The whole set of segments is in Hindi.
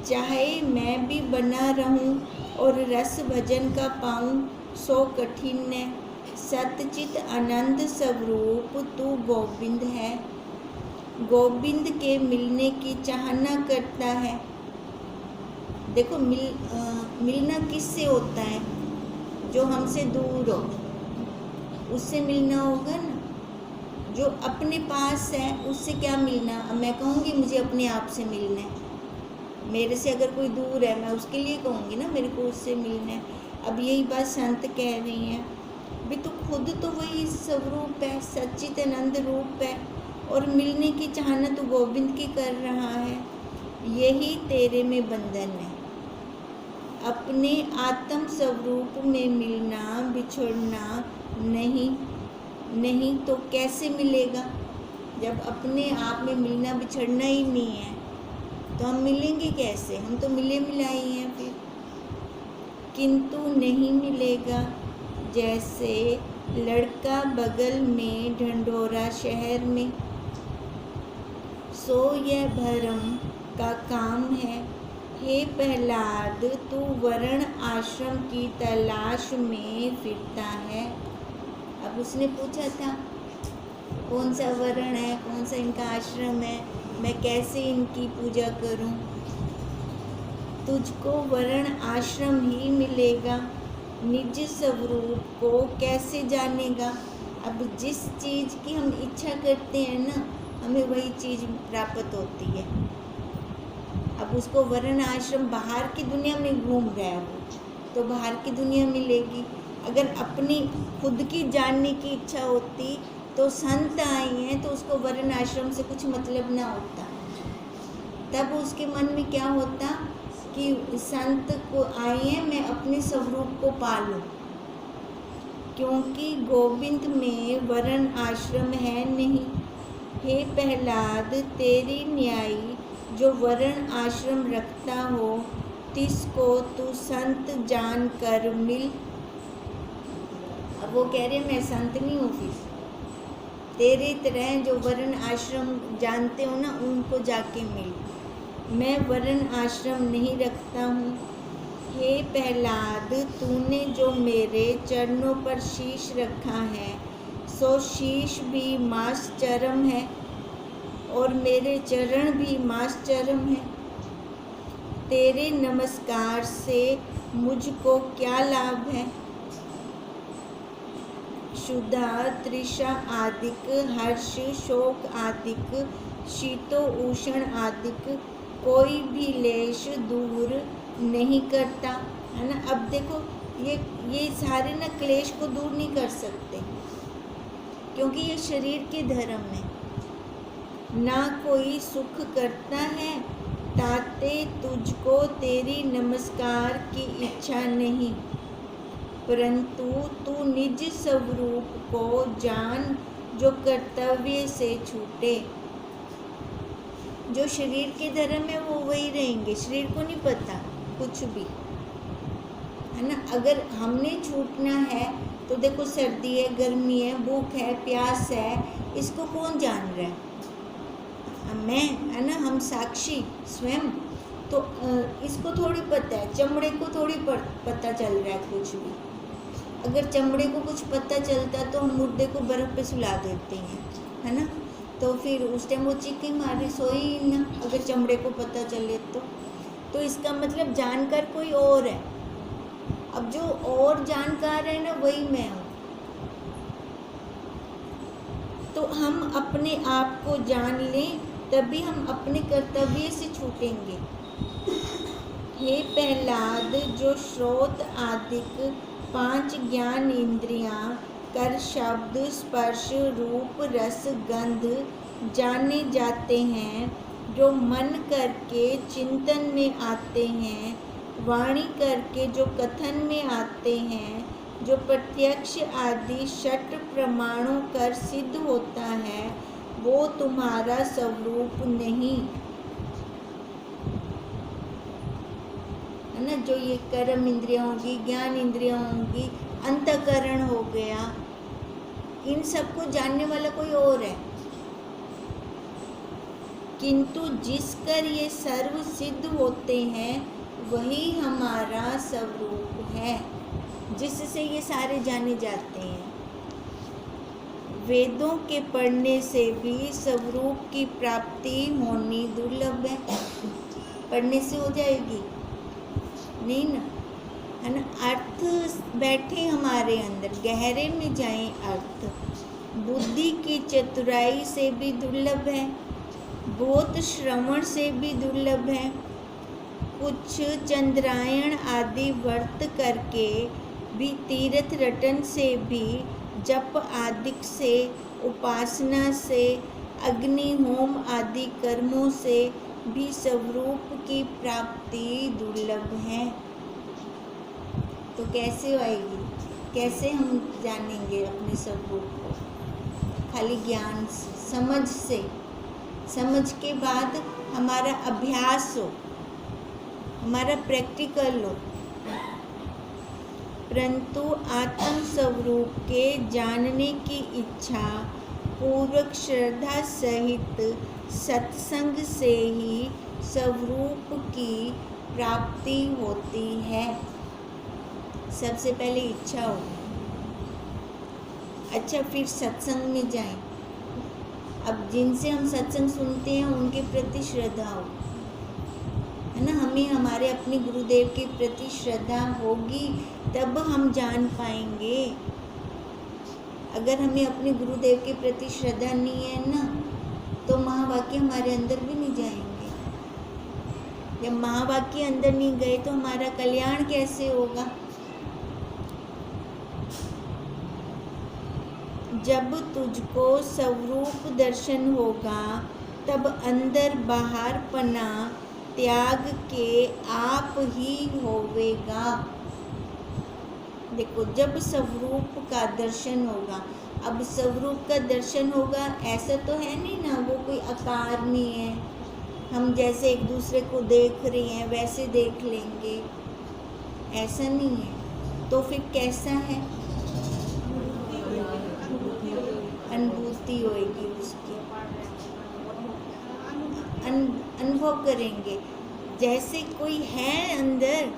चाहे मैं भी बना रहूं और रस भजन का पाऊं, सो कठिन ने। सतचित आनंद स्वरूप तू गोविंद है, गोविंद के मिलने की चाहना करता है। देखो मिलना किससे होता है? जो हमसे दूर हो उससे मिलना होगा ना। जो अपने पास है उससे क्या मिलना? मैं कहूँगी मुझे अपने आप से मिलना है। मेरे से अगर कोई दूर है मैं उसके लिए कहूँगी ना मेरे को उससे मिलना है। अब यही बात संत कह रही हैं, भी तो खुद तो वही स्वरूप है, सच्चिदानंद रूप है, और मिलने की चाहना तो गोविंद की कर रहा है। यही तेरे में बंधन है। अपने आत्म स्वरूप में मिलना बिछड़ना नहीं तो कैसे मिलेगा? जब अपने आप में मिलना बिछड़ना ही नहीं है तो हम मिलेंगे कैसे? हम तो मिले मिलाई हैं फिर। किंतु नहीं मिलेगा। जैसे लड़का बगल में ढंढोरा शहर में, सो यह भरम का काम है। हे प्रहलाद, तू वर्ण आश्रम की तलाश में फिरता है। अब उसने पूछा था कौन सा वर्ण है, कौन सा इनका आश्रम है, मैं कैसे इनकी पूजा करूं? तुझको वर्ण आश्रम ही मिलेगा, निज स्वरूप को कैसे जानेगा? अब जिस चीज़ की हम इच्छा करते हैं ना, हमें वही चीज़ प्राप्त होती है। अब उसको वर्ण आश्रम, बाहर की दुनिया में घूम रहा है वो, तो बाहर की दुनिया मिलेगी। अगर अपनी खुद की जानने की इच्छा होती तो संत आए हैं तो उसको वर्ण आश्रम से कुछ मतलब ना होता। तब उसके मन में क्या होता कि संत को आए हैं, मैं अपने स्वरूप को पालूं, क्योंकि गोविंद में वर्ण आश्रम है नहीं। हे प्रहलाद, तेरी न्यायी जो वर्ण आश्रम रखता हो, तिसको तू संत जान कर मिल। अब वो कह रहे मैं संत नहीं हूँ, फिर तेरे तरह जो वर्ण आश्रम जानते हो ना उनको जाके मिल। मैं वर्ण आश्रम नहीं रखता हूँ। हे प्रहलाद, तूने जो मेरे चरणों पर शीश रखा है, सो शीश भी मास चरम है और मेरे चरण भी मास चरम है। तेरे नमस्कार से मुझको क्या लाभ है? क्षुधा तृषा आदिक, हर्ष शोक आदिक, शीतो उष्ण आदिक कोई भी लेश दूर नहीं करता, है ना। अब देखो ये सारे ना क्लेश को दूर नहीं कर सकते, क्योंकि ये शरीर के धर्म है। ना कोई सुख करता है, ताते तुझको तेरी नमस्कार की इच्छा नहीं, परंतु तू निज स्वरूप को जान जो कर्तव्य से छूटे। जो शरीर के धर्म है वो वही रहेंगे, शरीर को नहीं पता कुछ भी, है ना। अगर हमने छूटना है तो देखो सर्दी है, गर्मी है, भूख है, प्यास है, इसको कौन जान रहा है? मैं, है ना, हम साक्षी स्वयं। तो इसको थोड़ी पता है, चमड़े को थोड़ी पता चल रहा है कुछ भी। अगर चमड़े को कुछ पता चलता तो हम मुर्दे को बर्फ़ पे सुला देते हैं, है ना। तो फिर उस टाइम वो चीखें मारे सोई ही ना, अगर चमड़े को पता चले तो इसका मतलब जानकार कोई और है। अब जो और जानकार है ना वही मैं हूँ। तो हम अपने आप को जान लें तभी हम अपने कर्तव्य से छूटेंगे। हे प्रहलाद, जो श्रोत आदिक 5 ज्ञान इंद्रियां कर शब्द स्पर्श रूप रस गंध जाने जाते हैं, जो मन करके चिंतन में आते हैं, वाणी करके जो कथन में आते हैं, जो प्रत्यक्ष आदि षट प्रमाणों कर सिद्ध होता है, वो तुम्हारा स्वरूप नहीं, है ना। जो ये कर्म इंद्रियां होंगी, ज्ञान इंद्रियां होंगी, अंतःकरण हो गया, इन सबको जानने वाला कोई और है। किंतु जिस कर ये सर्व सिद्ध होते हैं वही हमारा स्वरूप है, जिससे ये सारे जाने जाते हैं। वेदों के पढ़ने से भी स्वरूप की प्राप्ति होनी दुर्लभ है। पढ़ने से हो जाएगी नहीं ना, है ना। अर्थ बैठे हमारे अंदर, गहरे में जाएं अर्थ। बुद्धि की चतुराई से भी दुर्लभ है, बहुत श्रवण से भी दुर्लभ है। कुछ चंद्रायण आदि व्रत करके भी, तीर्थ रटन से भी, जप आदि से, उपासना से, अग्निहोम आदि कर्मों से भी स्वरूप की प्राप्ति दुर्लभ है। तो कैसे आएगी, कैसे हम जानेंगे अपने स्वरूप को? खाली ज्ञान से, समझ से, समझ के बाद हमारा अभ्यास हो, हमारा प्रैक्टिकल हो। परंतु आत्म स्वरूप के जानने की इच्छा पूर्वक श्रद्धा सहित सत्संग से ही स्वरूप की प्राप्ति होती है। सबसे पहले इच्छा हो, अच्छा फिर सत्संग में जाएं। अब जिनसे हम सत्संग सुनते हैं उनके प्रति श्रद्धा हो, है ना। हमें हमारे अपने गुरुदेव के प्रति श्रद्धा होगी तब हम जान पाएंगे। अगर हमें अपने गुरुदेव के प्रति श्रद्धा नहीं है ना, तो महावाक्य हमारे अंदर भी नहीं जाएंगे। जब महावाक्य अंदर नहीं गए तो हमारा कल्याण कैसे होगा? जब तुझको स्वरूप दर्शन होगा तब अंदर बाहर पना त्याग के आप ही होवेगा। देखो, जब स्वरूप का दर्शन होगा, अब स्वरूप का दर्शन होगा ऐसा तो है नहीं ना, वो कोई आकार नहीं है, हम जैसे एक दूसरे को देख रहे हैं वैसे देख लेंगे, ऐसा नहीं है। तो फिर कैसा है? अनुभूति होएगी उसकी, अनुभव करेंगे। जैसे कोई है अंदर,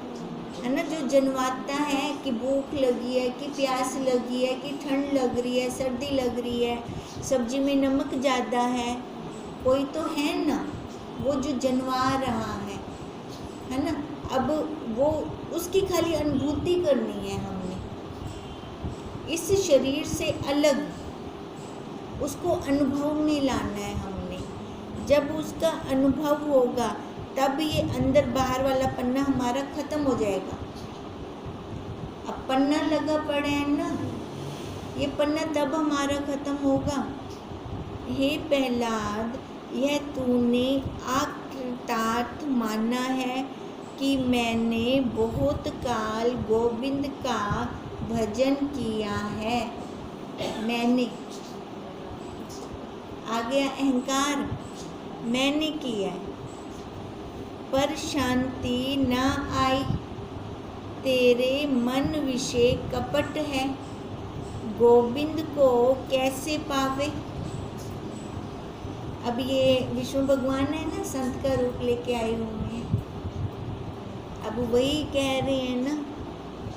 है ना, जो जनवाता है कि भूख लगी है, कि प्यास लगी है, कि ठंड लग रही है, सर्दी लग रही है, सब्जी में नमक ज़्यादा है, कोई तो है ना वो जो जनवा रहा है ना। अब वो उसकी खाली अनुभूति करनी है हमने, इस शरीर से अलग उसको अनुभव में लाना है हमने। जब उसका अनुभव होगा तब ये अंदर बाहर वाला पन्ना हमारा खत्म हो जाएगा। अब पन्ना लगा पड़े है ना, ये पन्ना तब हमारा खत्म होगा। हे प्रहलाद, यह तूने आकृतार्थ माना है कि मैंने बहुत काल गोविंद का भजन किया है। मैंने आ गया अहंकार, मैंने किया है, पर शांति न आई। तेरे मन विषय कपट है, गोविंद को कैसे पावे। अब ये विष्णु भगवान है ना, संत का रूप लेके आए हुए हैं। अब वही कह रहे हैं ना,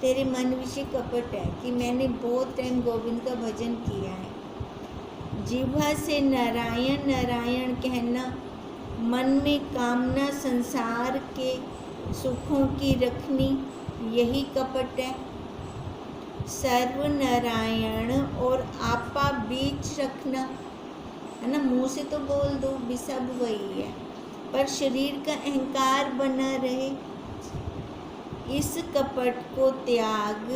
तेरे मन विषय कपट है कि मैंने बहुत टाइम गोविंद का भजन किया है। जिह्वा से नारायण नारायण कहना, मन में कामना संसार के सुखों की रखनी, यही कपट है। सर्व नारायण और आपा बीच रखना, है ना, मुंह से तो बोल दो भी सब वही है, पर शरीर का अहंकार बना रहे। इस कपट को त्याग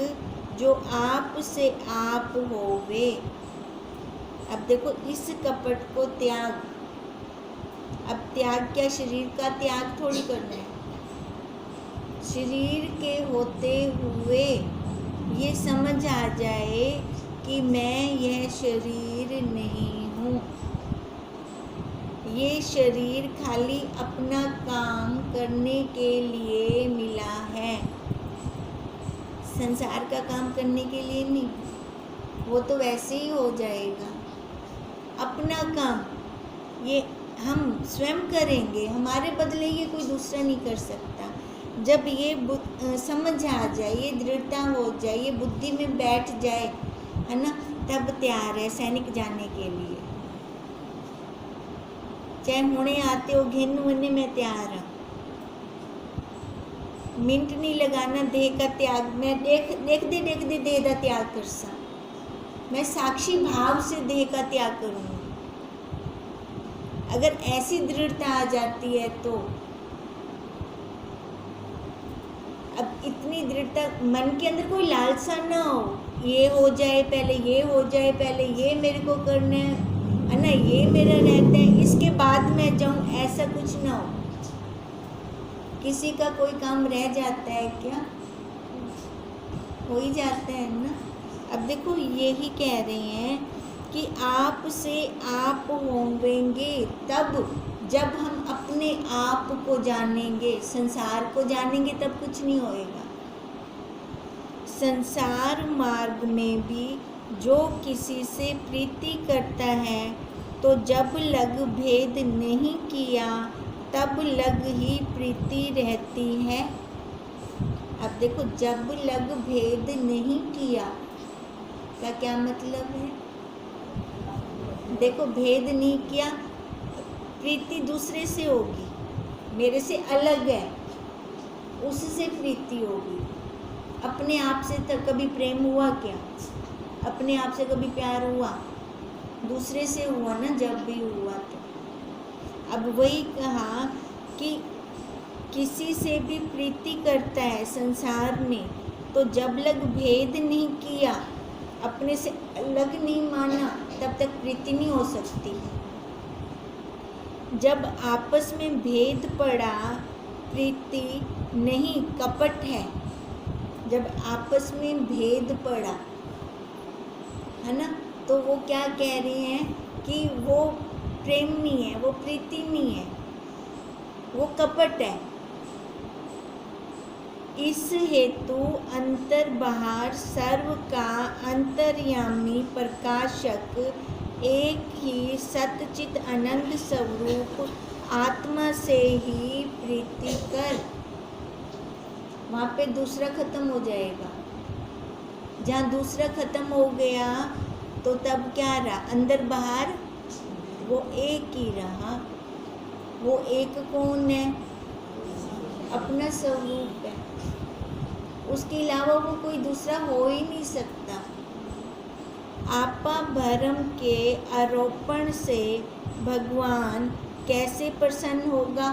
जो आप से आप होवे। अब देखो, इस कपट को त्याग, अब त्याग क्या, शरीर का त्याग थोड़ी करना है। शरीर के होते हुए ये समझ आ जाए कि मैं यह शरीर नहीं हूँ, ये शरीर खाली अपना काम करने के लिए मिला है, संसार का काम करने के लिए नहीं। वो तो वैसे ही हो जाएगा अपना काम। ये हम स्वयं करेंगे, हमारे बदले ये कोई दूसरा नहीं कर सकता। जब ये समझ आ जाए, ये दृढ़ता हो जाए, ये बुद्धि में बैठ जाए, है ना, तब तैयार है सैनिक जाने के लिए। चाहे हुणे आते हो घेन होने में तैयार हूँ, मिनट नहीं लगाना देह का त्याग। मैं देख दे देह का त्याग कर सा, मैं साक्षी भाव से देह का त्याग करूँगी। अगर ऐसी दृढ़ता आ जाती है तो अब इतनी दृढ़ता, मन के अंदर कोई लालसा ना हो, ये हो जाए पहले, ये हो जाए पहले, ये मेरे को करना है ना, ये मेरा रहता है, इसके बाद मैं जाऊं, ऐसा कुछ ना हो। किसी का कोई काम रह जाता है क्या? हो ही जाता है ना। अब देखो यही कह रहे हैं कि आप से आप होवेंगे तब जब हम अपने आप को जानेंगे, संसार को जानेंगे तब कुछ नहीं होएगा। संसार मार्ग में भी जो किसी से प्रीति करता है तो जब लग भेद नहीं किया तब लग ही प्रीति रहती है। अब देखो, जब लग भेद नहीं किया का क्या मतलब है? देखो, भेद नहीं किया, प्रीति दूसरे से होगी, मेरे से अलग है, उससे प्रीति होगी। अपने आप से तो कभी प्रेम हुआ क्या? अपने आप से कभी प्यार हुआ? दूसरे से हुआ ना, जब भी हुआ तो। अब वही कहा कि किसी से भी प्रीति करता है संसार में तो जब लग भेद नहीं किया, अपने से अलग नहीं माना, तब तक प्रीति नहीं हो सकती। जब आपस में भेद पड़ा, प्रीति नहीं, कपट है। जब आपस में भेद पड़ा, है ना, तो वो क्या कह रहे हैं कि वो प्रेम नहीं है, वो प्रीति नहीं है, वो कपट है। इस हेतु अंतर बाहर सर्व का अंतर्यामी प्रकाशक एक ही सतचित अनंत स्वरूप आत्मा से ही प्रीति कर। वहाँ पे दूसरा खत्म हो जाएगा। जहाँ दूसरा खत्म हो गया तो तब क्या रहा? अंदर बाहर वो एक ही रहा। वो एक कौन है? अपना स्वरूप है, उसके अलावा वो कोई दूसरा हो ही नहीं सकता। आपा भरम के आरोपण से भगवान कैसे प्रसन्न होगा?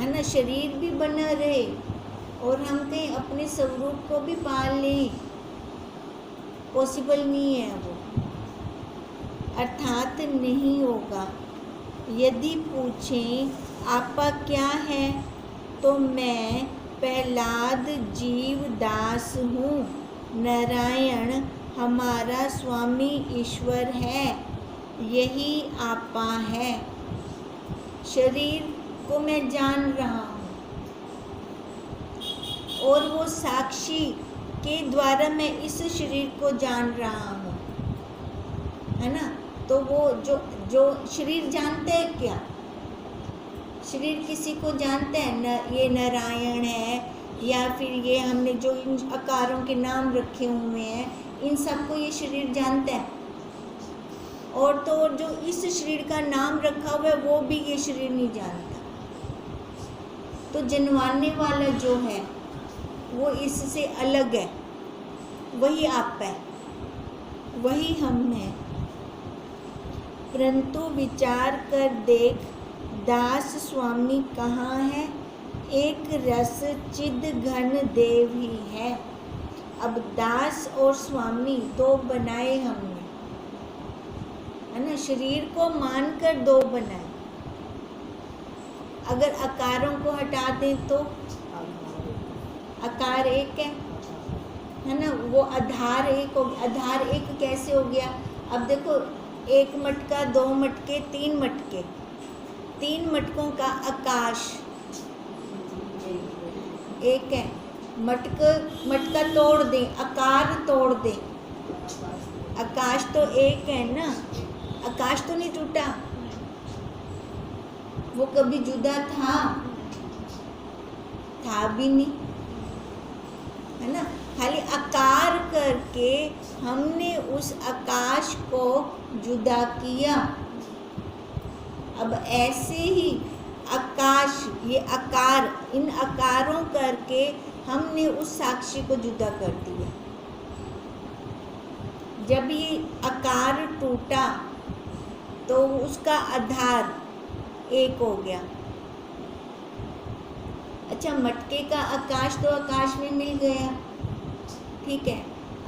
है ना, शरीर भी बना रहे और हम कहीं अपने स्वरूप को भी पाल लें, पॉसिबल नहीं है वो, अर्थात नहीं होगा। यदि पूछें आपा क्या है तो मैं प्रहलाद जीव दास हूँ, नारायण हमारा स्वामी ईश्वर है, यही आपा है। शरीर को मैं जान रहा हूँ और वो साक्षी के द्वारा मैं इस शरीर को जान रहा हूँ, है ना। तो वो जो शरीर जानते हैं क्या? शरीर किसी को जानते हैं न, ये नारायण है या फिर ये हमने जो इन आकारों के नाम रखे हुए हैं, इन सबको ये शरीर जानता है। और तो और जो इस शरीर का नाम रखा हुआ है वो भी ये शरीर नहीं जानता। तो जनवाने वाला जो है वो इससे अलग है, वही आप है, वही हम हैं। परंतु विचार कर देख, दास स्वामी कहाँ है? एक रस चिद घन देव ही है। अब दास और स्वामी दो बनाए हमने, है ना, शरीर को मानकर दो बनाए। अगर आकारों को हटा दें तो आकार एक है ना, वो आधार एक हो गया। आधार एक कैसे हो गया? अब देखो, एक मटका, दो मटके, तीन मटके, तीन मटकों का आकाश एक है। मटका तोड़ दें, आकार तोड़ दें, आकाश तो एक है ना, आकाश तो नहीं टूटा, वो कभी जुदा था भी नहीं, है ना। खाली आकार करके हमने उस आकाश को जुदा किया। अब ऐसे ही आकाश, ये आकार, इन आकारों करके हमने उस साक्षी को जुदा कर दिया। जब ये आकार टूटा तो उसका आधार एक हो गया। अच्छा, मटके का आकाश तो आकाश में मिल गया, ठीक है।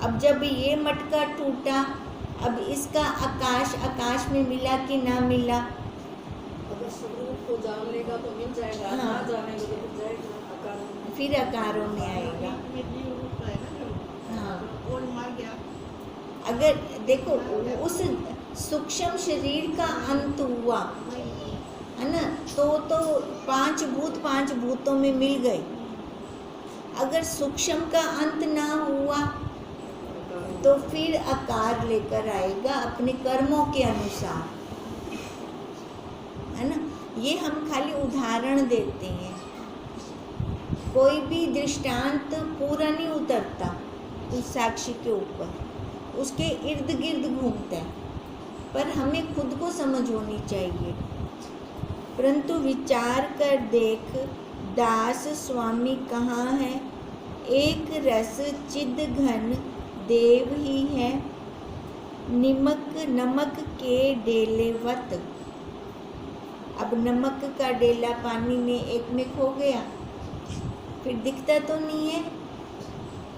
अब जब ये मटका टूटा, अब इसका आकाश आकाश में मिला कि ना मिला? अगर स्वरूप को जान लेगा तो मिल जाएगा, हाँ। ना जानेगा तो मिल जाएगा आकारों में। फिर आकारों में आएगा। हाँ, अगर देखो उस सूक्ष्म शरीर का अंत हुआ, है ना, तो पांच भूत पांच भूतों में मिल गए। अगर सूक्ष्म का अंत ना हुआ तो फिर आकार लेकर आएगा अपने कर्मों के अनुसार, है ना। ये हम खाली उदाहरण देते हैं, कोई भी दृष्टांत पूरा नहीं उतरता उस साक्षी के ऊपर, उसके इर्द गिर्द घूमता है। पर हमें खुद को समझ होनी चाहिए। परंतु विचार कर देख, दास स्वामी कहाँ है? एक रस चिद घन देव ही है, नमक के डेलेवत। अब नमक का डेला पानी में एक में खो गया, फिर दिखता तो नहीं है,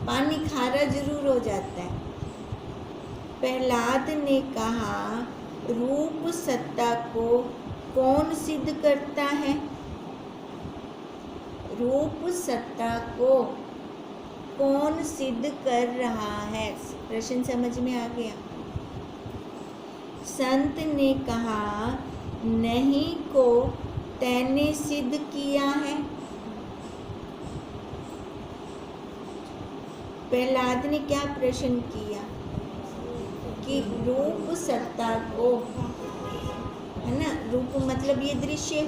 पानी खारा जरूर हो जाता है। प्रहलाद ने कहा, रूप सत्ता को कौन सिद्ध करता है? रूप सत्ता को कौन सिद्ध कर रहा है? प्रश्न समझ में आ गया? संत ने कहा, नहीं को तैने सिद्ध किया है। प्रहलाद ने क्या प्रश्न किया कि रूप सत्ता को, है ना, रूप मतलब ये दृश्य,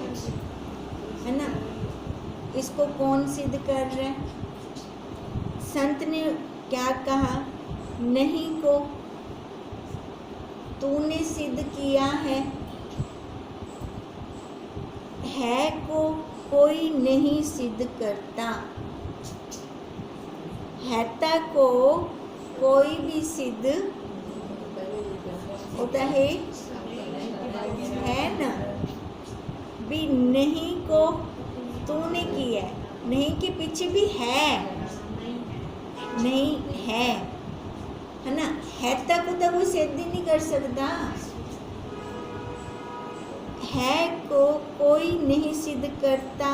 है ना, इसको कौन सिद्ध कर रहा है? संत ने क्या कहा, नहीं को तूने सिद्ध किया है को कोई नहीं सिद्ध करता, हैता को कोई भी सिद्ध होता है ना। भी नहीं को तूने किया है, नहीं के पीछे भी है, नहीं है ना। हैता को तो कोई सिद्ध ही नहीं कर सकता, है को कोई नहीं सिद्ध करता,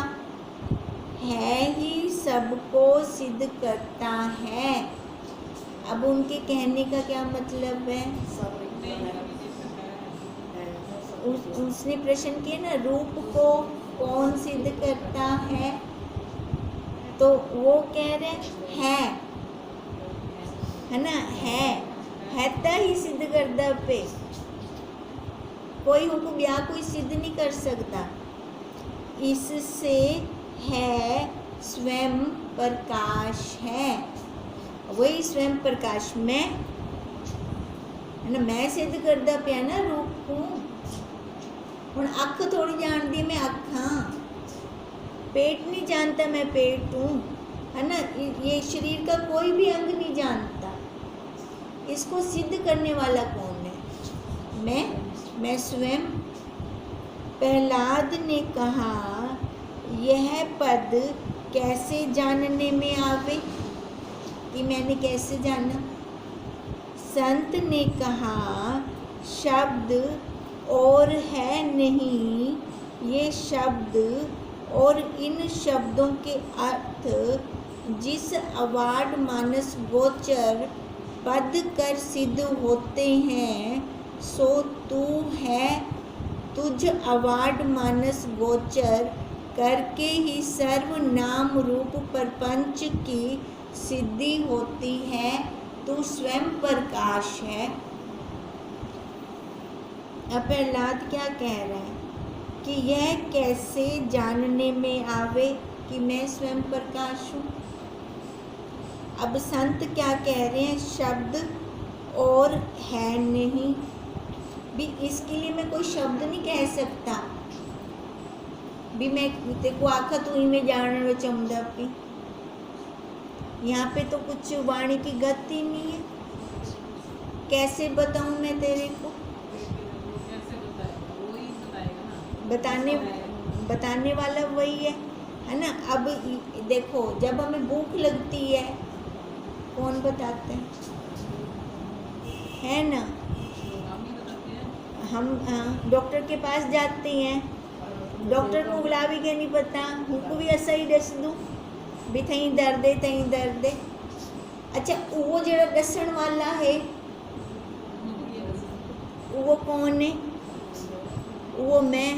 है ही सबको सिद्ध करता है। अब उनके कहने का क्या मतलब है? उसने प्रश्न किया ना, रूप को कौन सिद्ध करता है, तो वो कह रहे है ना, हैता ही सिद्ध करता पे, कोई उनको ब्याह कोई सिद्ध नहीं कर सकता। इससे है स्वयं प्रकाश है, वही स्वयं प्रकाश में, है ना, मैं सिद्ध करता पिया ना रूप को। हुण अख थोड़ी जानती मैं अख हाँ, पेट नहीं जानता मैं पेट हूँ, है ना। ये शरीर का कोई भी अंग नहीं जानता, इसको सिद्ध करने वाला कौन है? मैं स्वयं। प्रहलाद ने कहा, यह पद कैसे जानने में आवे, कि मैंने कैसे जाना? संत ने कहा, शब्द और है नहीं, ये शब्द और इन शब्दों के अर्थ जिस अवार्ड मानस गोचर पद कर सिद्ध होते हैं, सो तू है। तुझ अवार्ड मानस गोचर करके ही सर्व नाम रूप प्रपंच की सिद्धि होती है। तू स्वयं प्रकाश है। अब प्रहलाद क्या कह रहे हैं? कि यह कैसे जानने में आवे कि मैं स्वयं प्रकाश हूँ। अब संत क्या कह रहे हैं, शब्द और है नहीं भी, इसके लिए मैं कोई शब्द नहीं कह सकता भी मैं तेको आखा तू ही में जान चमदा पी। यहाँ पे तो कुछ वाणी की गति नहीं है। कैसे बताऊं मैं तेरे को, बताने वाला वही है ना। अब देखो, जब हमें भूख लगती है कौन बताते हैं, है ना। हम डॉक्टर के पास जाते हैं, डॉक्टर को बुला भी क्या नहीं पता, हमको भी ऐसा ही दस दूँ भी थी दर्द है। अच्छा, वो जरा दसन वाला है वो कौन है, वो मैं।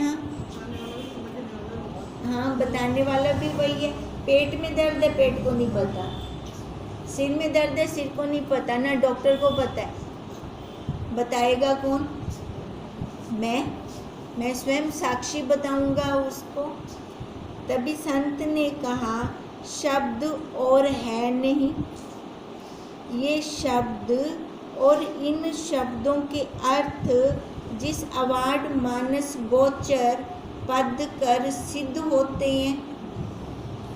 हाँ, बताने वाला भी वही है। पेट में दर्द है, पेट को नहीं पता, सिर में दर्द है, सिर को नहीं पता, ना डॉक्टर को पता है। बताएगा कौन, मैं स्वयं साक्षी बताऊंगा उसको। तभी संत ने कहा शब्द और है नहीं, ये शब्द और इन शब्दों के अर्थ जिस अवार्ड मानस गोचर पद कर सिद्ध होते हैं,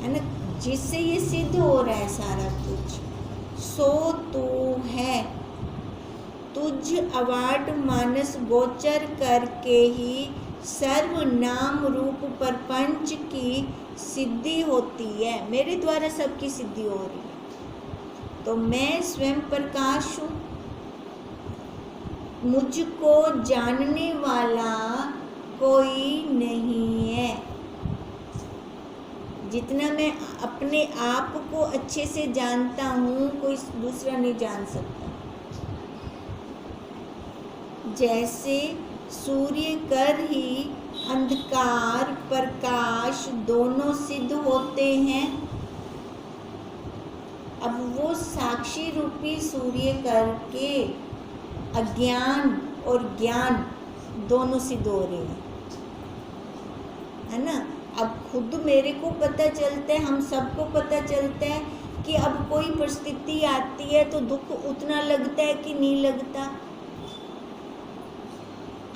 है ना, जिससे ये सिद्ध हो रहा है सारा कुछ, सो तू है। तुझ अवार्ड मानस गोचर करके ही सर्वनाम रूप प्रपंच की सिद्धि होती है, मेरे द्वारा सबकी सिद्धि हो रही है। तो मैं स्वयं प्रकाश हूँ, मुझको जानने वाला कोई नहीं है। जितना मैं अपने आप को अच्छे से जानता हूँ, कोई दूसरा नहीं जान सकता। जैसे सूर्य कर ही अंधकार प्रकाश दोनों सिद्ध होते हैं, अब वो साक्षी रूपी सूर्य करके अज्ञान और ज्ञान दोनों सिद्ध हो रहे हैं, है ना। अब खुद मेरे को पता चलता है, हम सबको पता चलता है कि अब कोई परिस्थिति आती है तो दुख उतना लगता है कि नहीं लगता,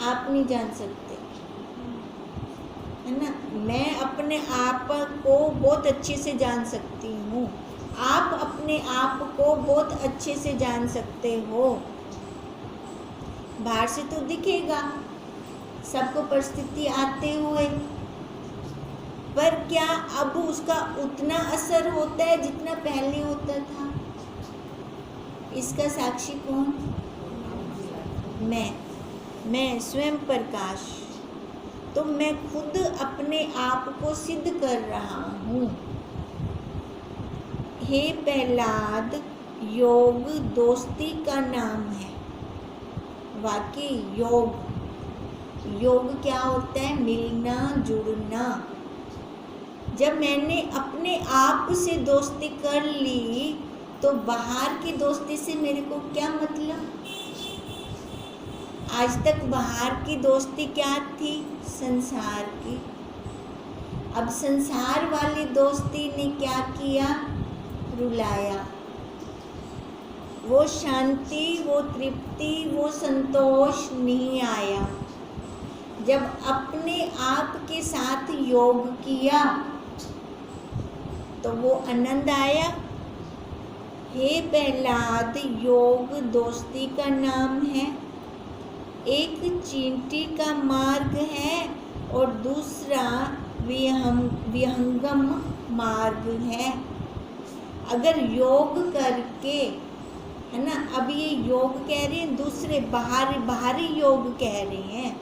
आप नहीं जान सकते, है ना। मैं अपने आप को बहुत अच्छे से जान सकती हूँ, आप अपने आप को बहुत अच्छे से जान सकते हो। बाहर से तो दिखेगा सबको परिस्थिति आते हुए, पर क्या अब उसका उतना असर होता है जितना पहले होता था? इसका साक्षी कौन? मैं स्वयं प्रकाश। तो मैं खुद अपने आप को सिद्ध कर रहा हूँ। हे प्रहलाद, योग दोस्ती का नाम है। वाकई योग क्या होता है? मिलना जुड़ना। जब मैंने अपने आप से दोस्ती कर ली तो बाहर की दोस्ती से मेरे को क्या मतलब? आज तक बाहर की दोस्ती क्या थी? संसार की। अब संसार वाली दोस्ती ने क्या किया? रुलाया। वो शांति, वो तृप्ति, वो संतोष नहीं आया। जब अपने आप के साथ योग किया तो वो आनंद आया। हे प्रहलाद, योग दोस्ती का नाम है। एक चींटी का मार्ग है और दूसरा विहंगम मार्ग है। अगर योग करके, है ना, अब ये योग कह रहे हैं, दूसरे बाहरी योग कह रहे हैं।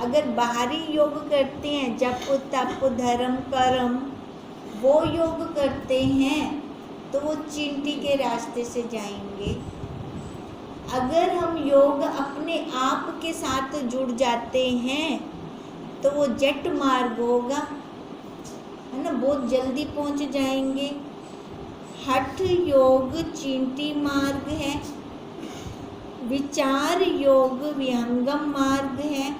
अगर बाहरी योग करते हैं, जप तप धर्म कर्म, वो योग करते हैं तो वो चींटी के रास्ते से जाएंगे। अगर हम योग अपने आप के साथ जुड़ जाते हैं तो वो जट मार्ग होगा, है ना, बहुत जल्दी पहुंच जाएंगे। हठ योग चींटी मार्ग है, विचार योग विहंगम मार्ग है,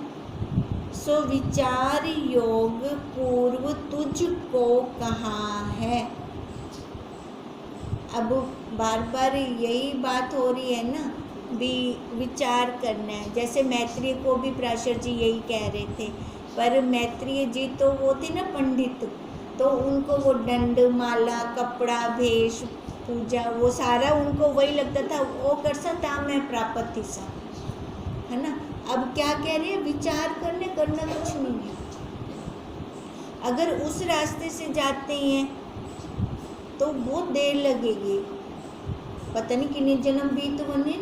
सो विचार योग पूर्व तुझको कहाँ है। अब बार बार यही बात हो रही है ना, भी विचार करना है। जैसे मैत्रेय को भी पराशर जी यही कह रहे थे, पर मैत्रेय जी तो वो थे ना पंडित, तो उनको वो दंड माला कपड़ा भेष पूजा वो सारा उनको वही लगता था, वो कर सकता मैं प्राप्त थी सा, है ना। अब क्या कह रहे हैं, विचार करना कुछ नहीं है। अगर उस रास्ते से जाते हैं तो बहुत देर लगेगी, पता नहीं कितने जन्म बीत बने।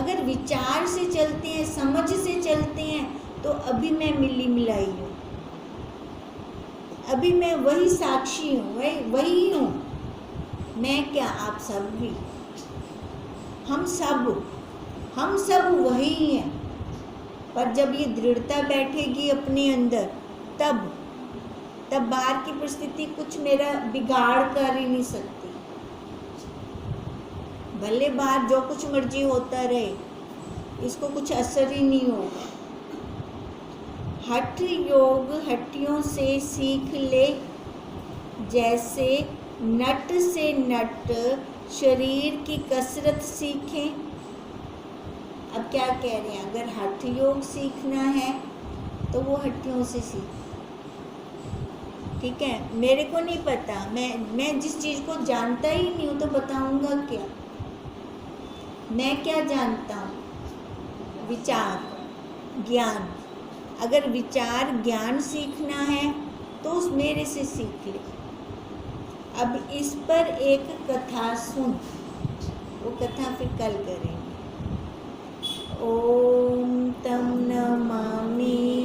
अगर विचार से चलते हैं, समझ से चलते हैं, तो अभी मैं मिली मिलाई हूँ, अभी मैं वही साक्षी हूँ, वही हूँ। मैं क्या, आप सब भी, हम सब वही हैं। पर जब ये दृढ़ता बैठेगी अपने अंदर, तब बाहर की परिस्थिति कुछ मेरा बिगाड़ कर ही नहीं सकती। भले बाहर जो कुछ मर्जी होता रहे, इसको कुछ असर ही नहीं होगा। हठ योग हट्टियों से सीख ले, जैसे नट से नट शरीर की कसरत सीखें। अब क्या कह रहे हैं, अगर हठ योग सीखना है तो वो हट्टियों से सीख, ठीक है। मेरे को नहीं पता, मैं जिस चीज़ को जानता ही नहीं हूँ तो बताऊँगा क्या। मैं क्या जानता हूँ, विचार ज्ञान। अगर विचार ज्ञान सीखना है तो उस मेरे से सीख ले। अब इस पर एक कथा सुन, वो कथा फिर कल करेंगे। ओम तम नमामि